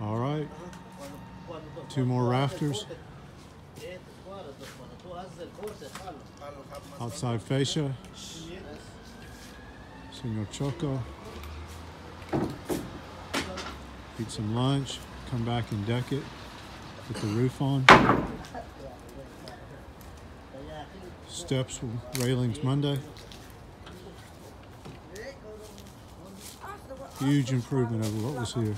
All right. 2 more rafters. Outside fascia. Single choco. Eat some lunch. Come back and deck it. Put the roof on. Steps, railings Monday. Huge improvement over what was here.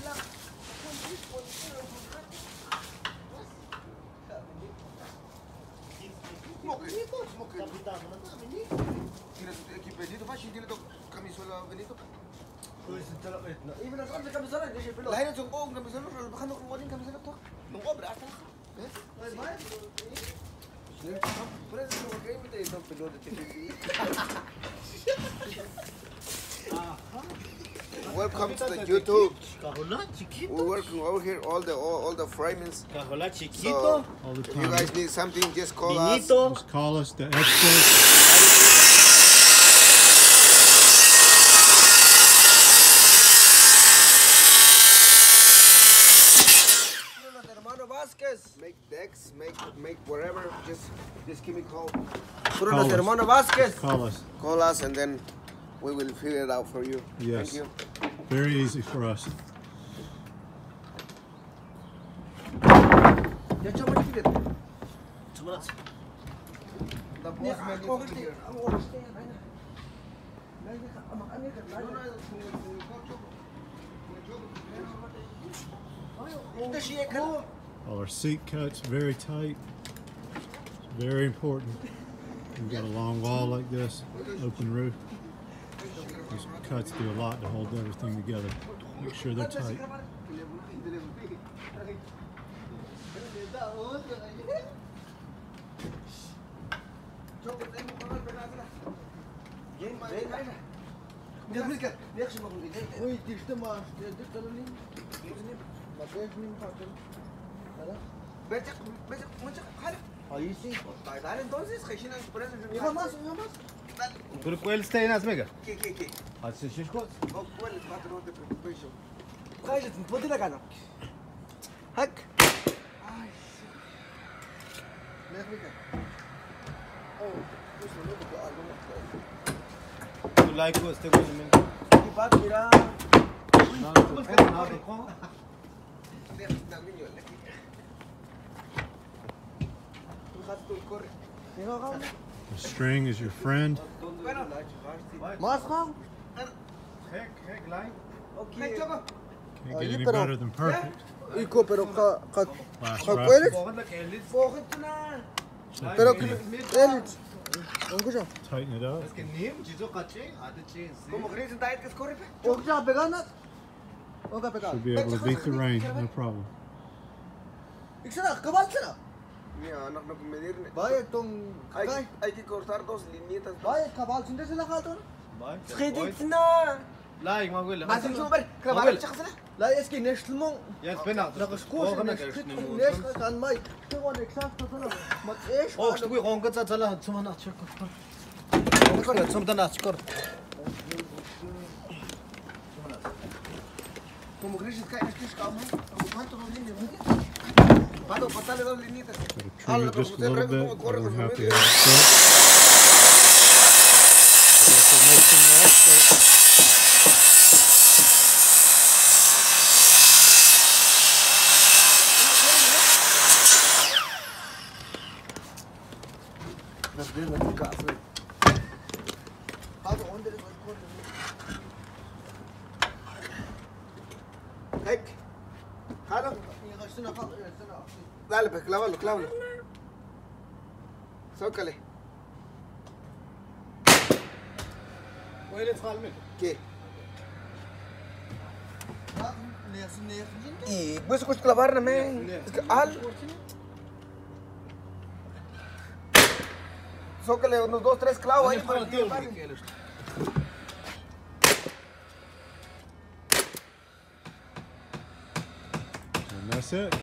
Welcome to the YouTube. We're working over here all the framings. So if you guys need something, just call us. Just call us, the experts. Make decks, make whatever. Just give me a call. Call us. Call us, and then we will figure it out for you. Yes. Thank you. Very easy for us. All our seat cuts very tight. It's very important. We've got a long wall like this, open roof. These cuts do a lot to hold everything together. Make sure they're tight. Ele está aí nas mega. Que? Hadi sen şiş koy. Kaçtın? Podile kana. Hak. Ay. Ne yapıyorsun? Oh, this is a little bit. Tu like este coisa mesmo. Que pode virar. The string is your friend. Can't get any better than perfect. Last raft. Tighten it up. Should be able to beat the rain, no problem. Mira, anak na pumedir. Bayad tong ay que cortar 2 linietas. Bayad kabal sunde sila kalton. Bayad. Skidit na. Like magwel. Masin super. Krabar chak sila. La eski national mo. Yes, penat. Nakaskuha na national kan may. Tuwan exact to na. Mat es. Oh, stu gonga tsala tsumana chak. Gonga tsumdana chkor. Como Cristo cai, Cristo calma. Quanto não linha, Pado, pasale 2 linitas. Trim it just a little bit. I don't have to get Dale, pues clávalo. Sócale. ¿Qué? Y pues cuesta clavar, men. Sócale unos 2, 3 clavos ahí para que And that's it.